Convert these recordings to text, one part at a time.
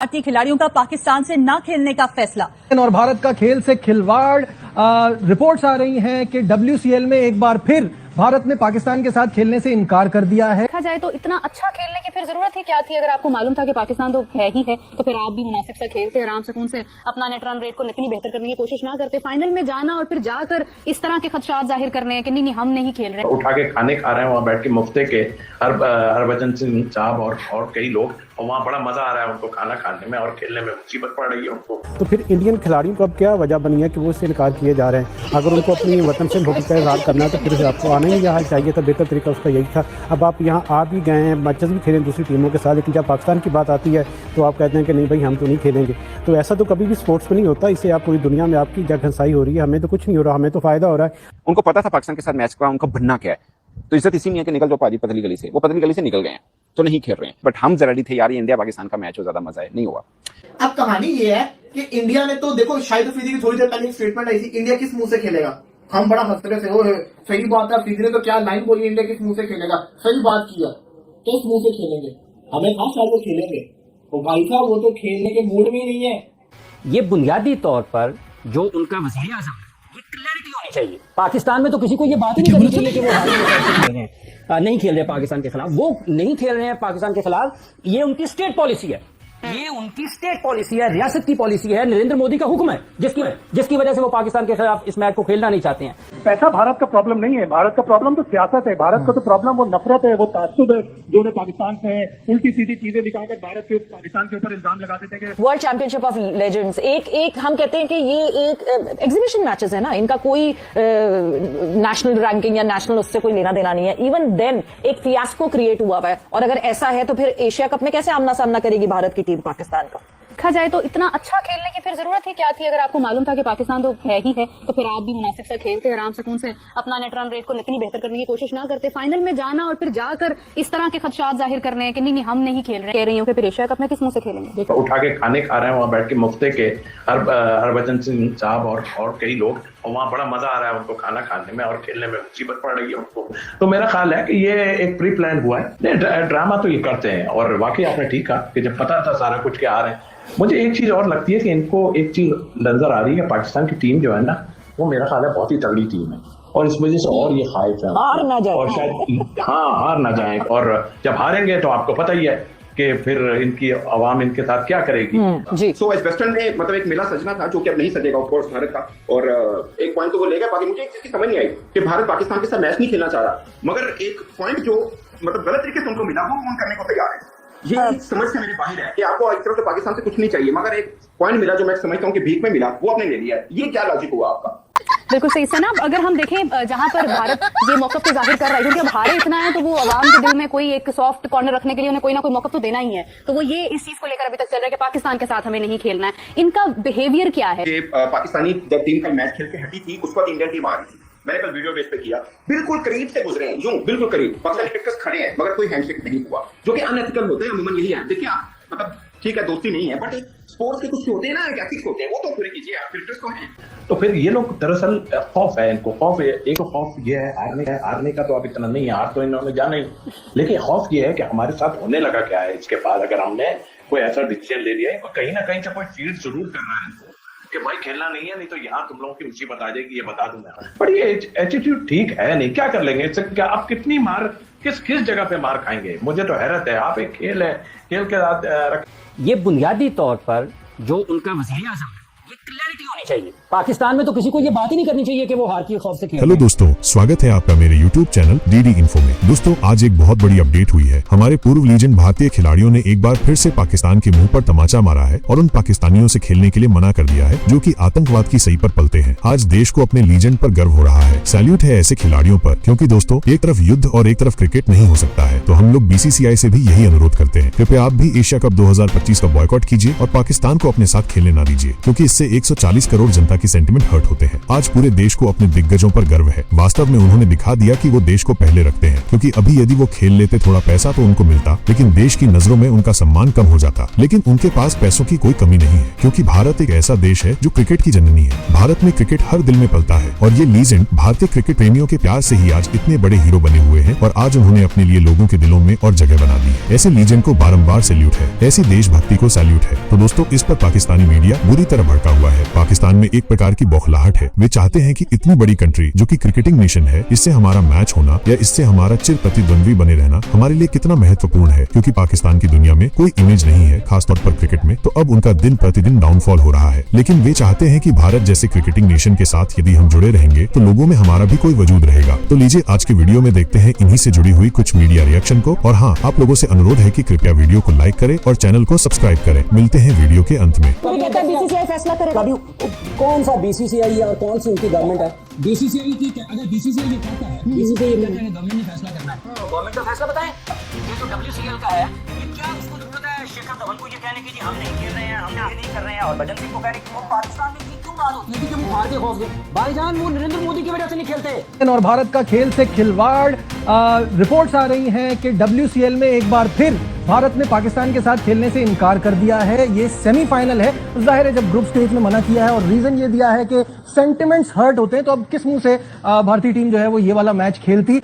भारतीय खिलाड़ियों का पाकिस्तान से न खेलने का फैसला और भारत का खेल से खिलवाड़। रिपोर्ट्स आ रही हैं कि WCL में एक बार फिर भारत ने पाकिस्तान के साथ खेलने से इनकार कर दिया है। देखा जाए तो इतना अच्छा खेलने की फिर जरूरत ही क्या थी? अगर आपको मालूम था कि पाकिस्तान तो है ही है, तो फिर आप भी मुनासिब सा खेलते, आराम सुकून से अपना नेट रन रेट को इतनी बेहतर करने की कोशिश ना करते। फाइनल में जाना और फिर जाकर इस तरह के खदशात जाहिर करने हैं कि नहीं हम नहीं खेल रहे। उठा के खाने खा रहे हैं वहाँ बैठ के मुफ्ते के हरभजन सिंह साहब और कई लोग, और वहाँ बड़ा मजा आ रहा है उनको खाना खाने में और खेलने में मुसीबत पड़ रही है उनको। तो फिर इंडियन खिलाड़ियों को अब क्या वजह बनी है कि वो इससे इनकार किए जा रहे हैं? अगर उनको अपनी वतन से मोहब्बत का इजहार करना है तो फिर आपको आना ही यहाँ चाहिए था। बेहतर तरीका उसका यही था। अब आप यहाँ आ भी गए हैं, मैचेस भी खेलें दूसरी टीमों के साथ, लेकिन जब पाकिस्तान की बात आती है तो आप कहते हैं कि नहीं भाई हम तो नहीं खेलेंगे। तो ऐसा तो कभी भी स्पोर्ट्स में नहीं होता। इससे आप पूरी दुनिया में आपकी जगहंसाई हो रही है। हमें तो कुछ नहीं हो रहा, हमें तो फायदा हो रहा है। उनको पता था पाकिस्तान के साथ मैच का उनका बनना क्या है, तो इज्जत इसी में है कि निकल जाओ पाजी पतली गली से। वो पतली गली से निकल गए हैं तो नहीं खेल रहे हैं। बट हम जरा थे यार, ये इंडिया पाकिस्तान का मैच हो, ज्यादा मजा है, नहीं हुआ। अब कहानी ये है कि इंडिया ने तो देखो, शाहिद अफरीदी की थोड़ी देर पहले स्टेटमेंट आई थी, इंडिया किस मुंह से खेलेगा। हम बड़ा हंस रहे थे, वो सही बात है, अफरीदी ने तो क्या लाइन बोली, इंडिया किस मुंह से खेलेगा, सही बात किया, किस मुंह से खेलेंगे, हमें कहा शायद वो खेलेंगे। तो भाई साहब वो तो खेलने के मूड में ही नहीं है। ये बुनियादी तौर पर जो उनका वज़ीर आज़म है, ये क्लैरिटी होनी चाहिए। पाकिस्तान में तो किसी को ये बात ही नहीं करनी चाहिए कि वो नहीं खेल रहे पाकिस्तान के खिलाफ। वो नहीं खेल रहे हैं पाकिस्तान के खिलाफ, ये उनकी स्टेट पॉलिसी है, ये उनकी स्टेट पॉलिसी है, रियासत की पॉलिसी है, नरेंद्र मोदी का हुक्म है, जिसकी वजह से वो पाकिस्तान के खिलाफ इस मैच को खेलना नहीं चाहते हैं। पैसा भारत का प्रॉब्लम नहीं है, भारत का प्रॉब्लम तो सियासत है। भारत का तो प्रॉब्लम वो नफरत है, वो ताज्जुब है जो उन्हें पाकिस्तान से उल्टी सीधी चीजें दिखाकर भारत के पाकिस्तान के ऊपर इल्जाम लगाते थे कि वर्ल्ड चैंपियनशिप ऑफ लेजेंड्स एक हम कहते हैं कि ये एक एग्जीबिशन मैचेस है ना, इनका कोई नेशनल रैंकिंग या नेशनल उससे कोई लेना देना नहीं है। इवन देन एक फियास्को क्रिएट हुआ है, और अगर ऐसा है तो फिर एशिया कप में कैसे आमना सामना करेगी भारत की टीम पाकिस्तान का? देखा जाए तो इतना अच्छा खेलने की फिर जरूरत ही क्या थी? अगर आपको मालूम था कि पाकिस्तान तो है ही है, तो फिर आप भी मुनासिब सा खेलते, आराम सुकून से अपना नेट रन रेट को इतनी बेहतर करने की कोशिश ना करते। फाइनल में जाना और फिर जाकर इस तरह के खदशात जाहिर करने हैं कि नहीं हम नहीं खेल रहे। कह रही हूँ कि फिर एशिया कप में किस मुंह से खेलेंगे? उठा के खाने खा रहे हैं वहाँ बैठ के मुफ्ते के हरभजन सिंह साहब और कई लोग, और वहाँ बड़ा मजा आ रहा है उनको खाना खाने में और खेलने में मुसीबत पड़ रही है उनको। तो मेरा ख्याल है कि ये एक प्री प्लान हुआ है। ड्रामा तो ये करते हैं, और वाकई आपने ठीक कहा कि जब पता था सारा कुछ के आ रहे हैं। मुझे एक चीज और लगती है कि इनको एक चीज नजर आ रही है, पाकिस्तान की टीम जो है ना, वो मेरा ख्याल है बहुत ही तगड़ी टीम है, और इस वजह से और ये खाइफ है हार ना जाए, और शायद हार ना जाए। और जब हारेंगे तो आपको पता ही है कि फिर इनकी आवाम इनके साथ क्या करेगी। जी सो इस वेस्टर्न में मतलब एक मेला सजना था जो कि अब नहीं सजेगा ऑफ कोर्स भारत का, और एक पॉइंट तो वो ले गया। बाकी मुझे एक चीज की समझ नहीं आई कि भारत पाकिस्तान के साथ मैच नहीं खेलना चाह रहा, मगर एक पॉइंट जो मतलब गलत तरीके से उनको मिला वो करने को तैयार है। ये समझ से मेरे बाहर है कि आपको एक तरफ से पाकिस्तान से कुछ नहीं चाहिए, मगर एक पॉइंट मिला जो मैं समझता हूँ कि भीख में मिला, वो आपने ले लिया। ये क्या लॉजिक हुआ आपका? बिल्कुल सही से ना। अगर हम देखें जहां पर भारत ये मौका पे जाहिर कर रहा है, क्योंकि अब हारे इतना है तो वो आवाम के दिल में कोई एक सॉफ्ट कॉर्नर रखने के लिए उन्हें कोई ना कोई मौका तो देना ही है। तो वो ये इस चीज को लेकर अभी तक चल रहा है कि पाकिस्तान के साथ हमें नहीं खेलना है। इनका बिहेवियर क्या है? पाकिस्तानी जब टीम का मैच खेल के हटी थी, उस वक्त इंडियन टीम आ रही थी। मैंने कल वीडियो बेस पे किया, बिल्कुल करीब से गुजरे हैं, यूं बिल्कुल करीब। पाकिस्तानी क्रिकेटर्स खड़े हैं मगर कोई हैंडशेक नहीं हुआ, जो कि अनएथिकल होते हैं। अमूमन यही है। देखिए मतलब ठीक है दोस्ती नहीं है, बट स्पोर्ट्स के कुछ होते हैं ना, एथिक्स होते हैं, वो तो पूरे कीजिए। आप क्रिकेटर्स तो हैं। तो फिर ये लोग दरअसल खौफ है इनको, खौफ है। एक खौफ ये है हारने का तो अब इतना नहीं है, हार तो इन्होंने जाना ही, लेकिन खौफ ये है कि हमारे साथ होने लगा क्या है इसके बाद। अगर हमने कोई ऐसा डिसीजन ले लिया है तो कहीं ना कहीं से कोई फीड जरूर करना है कि भाई खेलना नहीं है, नहीं तो यहाँ तुम लोगों की मुसीबत आ जाएगी, ये बता दूं मैं। पर ये एटीट्यूड ठीक है नहीं, क्या कर लेंगे इससे? क्या आप कितनी मार किस जगह पे मार खाएंगे? मुझे तो हैरत है। आप एक खेल है, खेल के साथ ये बुनियादी तौर पर जो उनका वज़ीर आज़म है, ये क्लैरिटी होनी चाहिए। पाकिस्तान में तो किसी को ये बात ही नहीं करनी चाहिए कि वो हार के खौफ से खेल। हेलो दोस्तों, स्वागत है आपका मेरे YouTube चैनल DD Info में। दोस्तों आज एक बहुत बड़ी अपडेट हुई है। हमारे पूर्व लीजेंड भारतीय खिलाड़ियों ने एक बार फिर से पाकिस्तान के मुंह पर तमाचा मारा है और उन पाकिस्तानियों से खेलने के लिए मना कर दिया है जो कि आतंकवाद की सही पर पलते हैं। आज देश को अपने लीजेंड पर गर्व हो रहा है। सैल्यूट है ऐसे खिलाड़ियों पर, क्योंकि दोस्तों एक तरफ युद्ध और एक तरफ क्रिकेट नहीं हो सकता है। तो हम लोग BCCI से भी यही अनुरोध करते हैं, कृपया आप भी एशिया कप 2025 का बॉयकॉट कीजिए और पाकिस्तान को अपने साथ खेलने ना दीजिए, क्योंकि इससे 140 करोड़ जनता की सेंटिमेंट हर्ट होते हैं। आज पूरे देश को अपने दिग्गजों पर गर्व है। वास्तव में उन्होंने दिखा दिया कि वो देश को पहले रखते हैं, क्योंकि अभी यदि वो खेल लेते थोड़ा पैसा तो उनको मिलता, लेकिन देश की नजरों में उनका सम्मान कम हो जाता। लेकिन उनके पास पैसों की कोई कमी नहीं है, क्योंकि भारत एक ऐसा देश है जो क्रिकेट की जननी है। भारत में क्रिकेट हर दिल में पलता है और ये लीजेंड भारतीय क्रिकेट प्रेमियों के प्यार से ही आज इतने बड़े हीरो बने हुए हैं और आज उन्होंने अपने लिए लोगों के दिलों में और जगह बना दी है। ऐसे लीजेंड को बारंबार सैल्यूट है, ऐसी देशभक्ति को सैल्यूट है। तो दोस्तों, इस पर पाकिस्तानी मीडिया बुरी तरह भड़का हुआ है। पाकिस्तान में एक प्रकार की बौखलाहट है। वे चाहते हैं कि इतनी बड़ी कंट्री जो कि क्रिकेटिंग नेशन है, इससे हमारा मैच होना या इससे हमारा चिर प्रतिद्वंद्वी बने रहना हमारे लिए कितना महत्वपूर्ण है, क्योंकि पाकिस्तान की दुनिया में कोई इमेज नहीं है, खासतौर पर क्रिकेट में। तो अब उनका दिन प्रतिदिन डाउनफॉल हो रहा है। लेकिन वे चाहते हैं कि भारत जैसे क्रिकेटिंग नेशन के साथ यदि हम जुड़े रहेंगे तो लोगों में हमारा भी कोई वजूद रहेगा। तो लीजिए आज के वीडियो में देखते हैं इन्हीं से जुड़ी हुई कुछ मीडिया रिएक्शन को। और हाँ, आप लोगों से अनुरोध है कि कृपया वीडियो को लाइक करें और चैनल को सब्सक्राइब करें। मिलते हैं वीडियो के अंत में। बीसीसीआई फैसला करेगा। कौन सा बीसीसीआई और कौन सी उनकी गवर्नमेंट है? बीसीसीआई की अगर बीसीसीआई ये कहता है, बीसीसीआई ये कहता है गवर्नमेंट ने फैसला करना है, गवर्नमेंट का फैसला बताएं। ये जो WCL का है, ये क्या उसको जरूरत है शिखर धवन को ये कहने की हम नहीं खेल रहे हैं, हम ये नहीं कर रहे हैं, और भजन सिंह को कहने की वो पाकिस्तान में क्यों बात होती है कि वो भारतीय खौफ गए? भाईजान वो नरेंद्र मोदी की वजह से नहीं खेलते। और भारत का खेल से खिलवाड़, रिपोर्ट्स आ रही हैं कि WCL में एक बार फिर भारत ने पाकिस्तान के साथ खेलने से इनकार कर दिया है। ये सेमीफाइनल है, जाहिर है जब ग्रुप स्टेज में मना किया है और रीजन ये दिया है कि सेंटिमेंट्स हर्ट होते हैं, तो अब किस मुंह से भारतीय टीम जो है वो ये वाला मैच खेलती।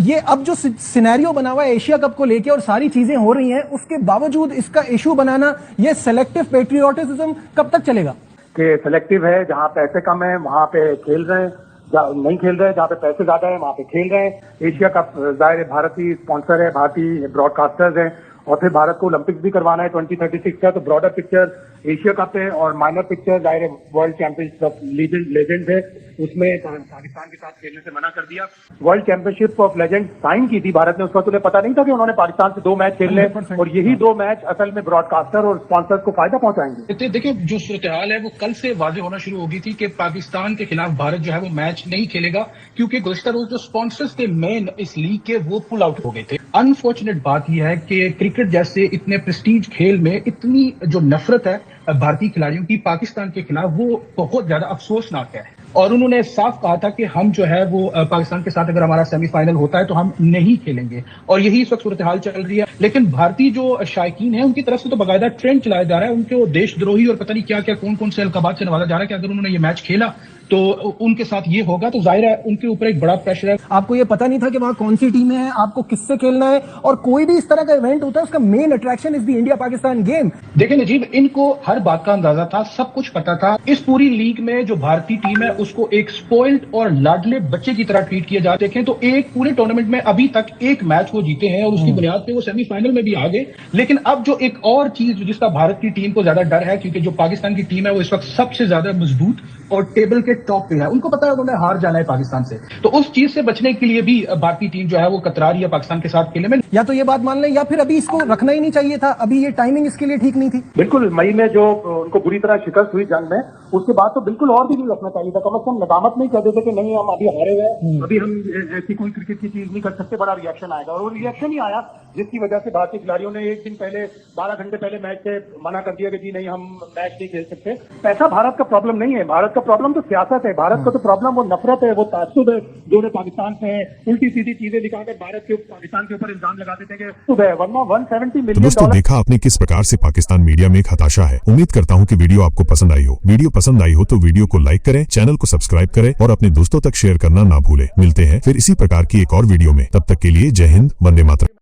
ये अब जो सिनेरियो बना हुआ है एशिया कप को लेके और सारी चीजें हो रही हैं, उसके बावजूद इसका इशू बनाना, ये सेलेक्टिव पेट्रियोटिज्म कब तक चलेगा? कि सेलेक्टिव है, जहाँ पैसे कम है वहाँ पे खेल रहे हैं, नहीं खेल रहे हैं जहाँ पे पैसे ज्यादा है वहाँ पे खेल रहे हैं। एशिया कप जाहिर है भारतीय स्पॉन्सर है, भारतीय ब्रॉडकास्टर्स हैं, और फिर भारत को ओलंपिक्स भी करवाना है 2036 का। तो ब्रॉडर पिक्चर एशिया कप है और माइनर पिक्चर जाहिर है वर्ल्ड चैंपियनशिप ऑफ लेजेंड है, उसमें पाकिस्तान के साथ खेलने से मना कर दिया। World championship of legend sign की थी भारत ने, उसका तुम्हें पता नहीं था कि उन्होंने पाकिस्तान से 2 मैच खेलने, और यही 2 मैच असल में ब्रॉडकास्टर और स्पॉन्सर्स को फायदा पहुंचाएंगे। देखिए, जो सूरत हाल है वो कल से वाजे होना शुरू हो गई थी कि पाकिस्तान के खिलाफ भारत जो है वो मैच नहीं खेलेगा, क्योंकि गुज़श्ता रोज जो स्पॉन्सर्स थे मेन इस लीग के, वो पुल आउट हो गए थे। अनफॉर्चुनेट बात यह है कि क्रिकेट जैसे इतने प्रेस्टीज खेल में इतनी जो नफरत है भारतीय खिलाड़ियों की पाकिस्तान के खिलाफ, वो बहुत ज्यादा अफसोसनाक है। और उन्होंने साफ कहा था कि हम जो है वो पाकिस्तान के साथ अगर हमारा सेमीफाइनल होता है तो हम नहीं खेलेंगे, और यही इस वक्त सूरत हाल चल रही है। लेकिन भारतीय जो शायकीन है उनकी तरफ से तो बाकायदा ट्रेंड चलाया जा रहा है, उनको देशद्रोही और पता नहीं क्या क्या कौन कौन से अलकाबात से नवाजा जा रहा है कि अगर उन्होंने ये मैच खेला तो उनके साथ ये होगा, तो जाहिर है उनके ऊपर एक बड़ा प्रेशर है। आपको ये पता नहीं था कि वहां कौन सी टीमें हैं, आपको किससे खेलना है, और कोई भी इस तरह का इवेंट होता है उसका main attraction is the India Pakistan game. देखिए नजीब, इनको हर बात का अंदाजा था, सब कुछ पता था। इस पूरी लीग में जो भारतीय टीम है उसको एक स्पॉइल्ड और लाडले बच्चे की तरह ट्रीट किया जाते हैं। तो एक पूरे टूर्नामेंट में अभी तक एक मैच वो जीते हैं और उसकी बुनियाद पे वो सेमीफाइनल में भी आ गए। लेकिन अब जो एक और चीज जिसका भारत की टीम को ज्यादा डर है, क्योंकि जो पाकिस्तान की टीम है वो इस वक्त सबसे ज्यादा मजबूत और टेबल के टॉप पे है, उनको पता है उन्होंने हार जाना है पाकिस्तान से, तो उस चीज से बचने के लिए भी भारतीय टीम जो है वो कतरा रही है पाकिस्तान के साथ खेलने में। या तो ये बात मान लें, या फिर अभी इसको रखना ही नहीं चाहिए था, अभी ये टाइमिंग इसके लिए ठीक नहीं थी। बिल्कुल, मई में जो उनको बुरी तरह शिकस्त हुई जंग में, उसके बाद तो बिल्कुल और भी नहीं रखना चाहिए था। कम से कम नदामत नहीं कर देते कि नहीं हम अभी हारे हुए, अभी हम ऐसी कोई क्रिकेट की चीज नहीं कर सकते, बड़ा रिएक्शन आएगा। और वो रिएक्शन ही आया, जिसकी वजह से भारतीय खिलाड़ियों ने एक दिन पहले 12 घंटे पहले मैच से मना कर दिया कि जी नहीं हम मैच नहीं खेल सकते। पैसा भारत का प्रॉब्लम नहीं है, भारत का प्रॉब्लम तो सियासत है, भारत का तो प्रॉब्लम वो नफरत है, वो ताज्जुब है जो पाकिस्तान से है, उल्टी सीधी चीजें दिखाकर भारत के पाकिस्तान के ऊपर इल्जाम लगा देते हैं कि वरना 170 मिलियन। दोस्तों, देखा आपने किस प्रकार से पाकिस्तान मीडिया में एक हताशा है। उम्मीद करता हूँ कि वीडियो आपको पसंद आई हो। वीडियो पसंद आई हो तो वीडियो को लाइक करें, चैनल को सब्सक्राइब करें और अपने दोस्तों तक शेयर करना ना भूलें। मिलते हैं फिर इसी प्रकार की एक और वीडियो में, तब तक के लिए जय हिंद, वंदे मातरम।